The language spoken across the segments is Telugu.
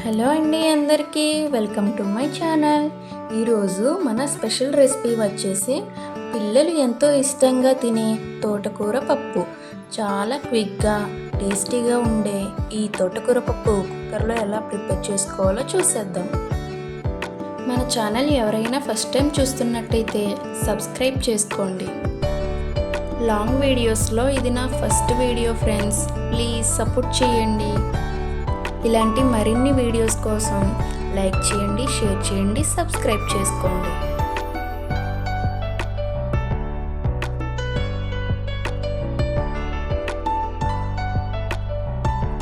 హలో అండి, అందరికీ వెల్కమ్ టు మై ఛానల్. ఈరోజు మన స్పెషల్ రెసిపీ వచ్చేసి పిల్లలు ఎంతో ఇష్టంగా తినే తోటకూర పప్పు. చాలా క్విక్గా టేస్టీగా ఉండే ఈ తోటకూర పప్పు కుక్కర్లో ఎలా ప్రిపేర్ చేసుకోవాలో చూసేద్దాం. మన ఛానల్ ఎవరైనా ఫస్ట్ టైం చూస్తున్నట్టయితే సబ్స్క్రైబ్ చేసుకోండి. లాంగ్ వీడియోస్లో ఇది నా first video friends, please support చేయండి. ఇలాంటి మరిన్ని వీడియోస్ కోసం లైక్ చేయండి, షేర్ చేయండి, సబ్స్క్రైబ్ చేసుకోండి.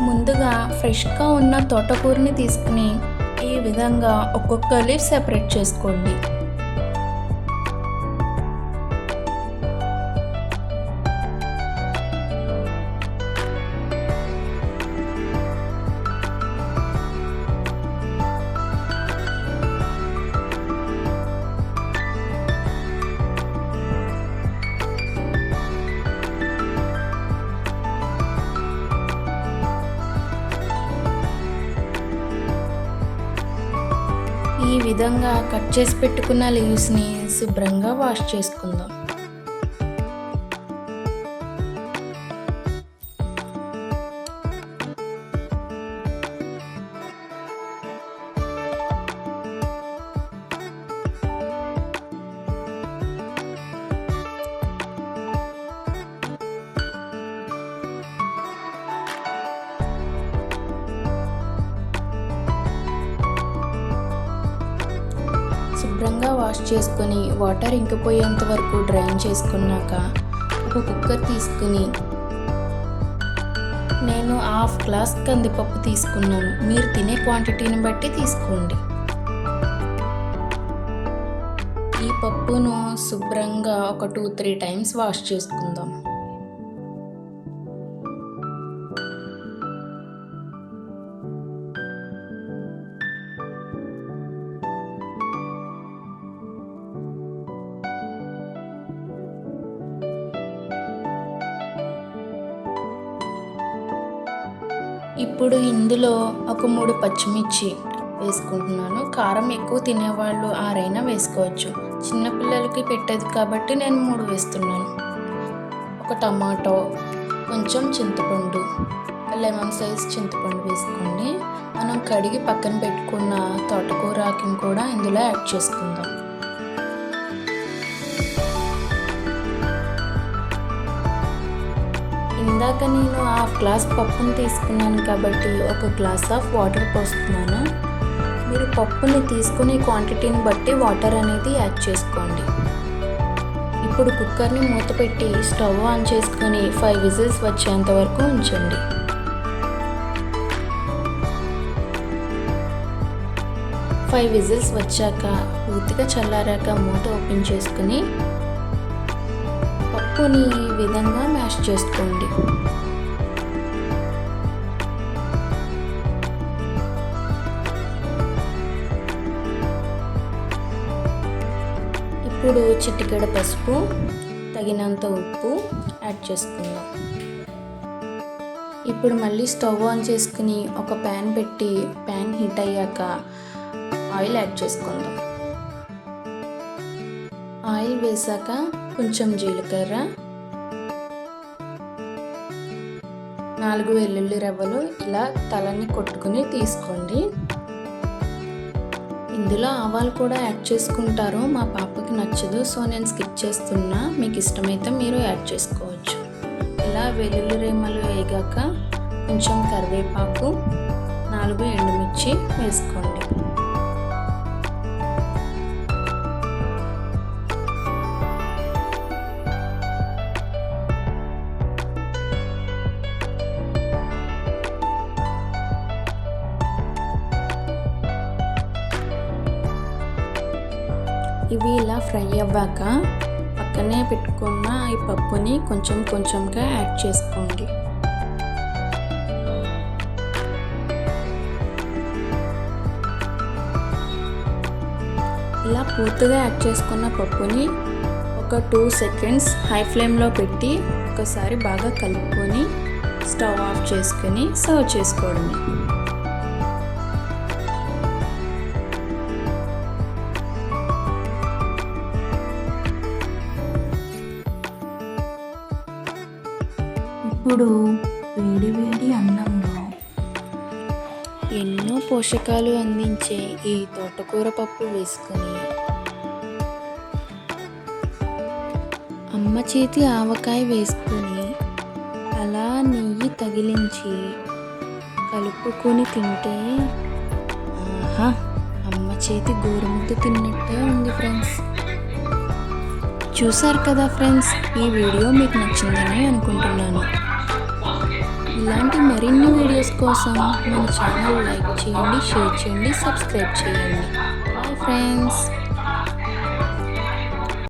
ముందుగా ఫ్రెష్గా ఉన్న తోటకూరని తీసుకుని ఈ విధంగా ఒక్కొక్క లీఫ్ సెపరేట్ చేసుకోండి. ఈ విధంగా కట్ చేసి పెట్టుకున్న లీవ్స్ని శుభ్రంగా వాష్ చేసుకుందాం. శుభ్రంగా వాష్ చేసుకొని వాటర్ ఇంకిపోయేంత వరకు డ్రైన్ చేసుకున్నాక ఒక కుక్కర్ తీసుకుని నేను 1/2 గ్లాస్ కందిపప్పు తీసుకున్నాను. మీరు తినే క్వాంటిటీని బట్టి తీసుకోండి. ఈ పప్పును శుభ్రంగా ఒక 2-3 టైమ్స్ వాష్ చేసుకుందాం. ఇప్పుడు ఇందులో ఒక 3 పచ్చిమిర్చి వేసుకుంటున్నాను. కారం ఎక్కువ తినేవాళ్ళు 6 అయినా వేసుకోవచ్చు. చిన్నపిల్లలకి పెట్టేది కాబట్టి నేను 3 వేస్తున్నాను. ఒక టమాటో, కొంచెం చింతపండు, లెమన్ సైజ్ చింతపండు వేసుకోండి. మనం కడిగి పక్కన పెట్టుకున్న తోటకూర ఆకుని కూడా ఇందులో యాడ్ చేసుకుందాం. ఇందాక నేను 1/2 గ్లాస్ పప్పుని తీసుకున్నాను కాబట్టి 1 గ్లాస్ ఆఫ్ వాటర్ పోస్తున్నాను. మీరు పప్పుని తీసుకునే క్వాంటిటీని బట్టి వాటర్ అనేది యాడ్ చేసుకోండి. ఇప్పుడు కుక్కర్ని మూత పెట్టి స్టవ్ ఆన్ చేసుకొని 5 విజిల్స్ వచ్చేంత వరకు ఉంచండి. ఫైవ్ విజిల్స్ వచ్చాక పూర్తిగా చల్లారాక మూత ఓపెన్ చేసుకుని పప్పుని ఈ విధంగా మ్యాష్ చేసుకోండి. ఇప్పుడు చిటికెడ పసుపు, తగినంత ఉప్పు యాడ్ చేసుకుందాం. ఇప్పుడు మళ్ళీ స్టవ్ ఆన్ చేసుకుని ఒక ప్యాన్ పెట్టి ప్యాన్ హీట్ అయ్యాక ఆయిల్ యాడ్ చేసుకుందాం. ఆయిల్ వేసాక కొంచెం జీలకర్ర, 4 వెల్లుల్లి రెబ్బలు ఇలా తలని కొట్టుకుని తీసుకోండి. ఇందులో ఆవాలు కూడా యాడ్ చేసుకుంటారు. మా పాపకి నచ్చదు, సో నేను స్కిప్ చేస్తున్నా. మీకు ఇష్టమైతే మీరు యాడ్ చేసుకోవచ్చు. ఇలా వెల్లుల్లి రెమ్మలు వేగాక కొంచెం కరివేపాకు, 4 ఎండుమిర్చి వేసుకోండి. ఇవి ఇలా ఫ్రై అవ్వాక పక్కనే పెట్టుకున్న ఈ పప్పుని కొంచెం కొంచెంగా యాడ్ చేసుకోండి. ఇలా పూర్తిగా యాడ్ చేసుకున్న పప్పుని ఒక 2 సెకండ్స్ హై ఫ్లేమ్లో పెట్టి ఒకసారి బాగా కలుపుకొని స్టవ్ ఆఫ్ చేసుకొని సర్వ్ చేసుకోవడమే. ఇప్పుడు వేడి వేడి అన్నంలో ఎన్నో పోషకాలు అందించే ఈ తోటకూర పప్పు వేసుకొని అమ్మ చేతి ఆవకాయ వేసుకొని అలా నెయ్యి తగిలించి కలుపుకొని తింటే ఆహా, అమ్మ చేతి గోరుముద్ద తిన్నట్టే ఉంది ఫ్రెండ్స్. చూసారు కదా ఫ్రెండ్స్, ఈ వీడియో మీకు నచ్చిందని అనుకుంటున్నాను. ఇలాంటి మరిన్ని వీడియోస్ కోసం మన ఛానల్ లైక్ చేయండి, షేర్ చేయండి, సబ్స్క్రైబ్ చేయండి. Bye friends.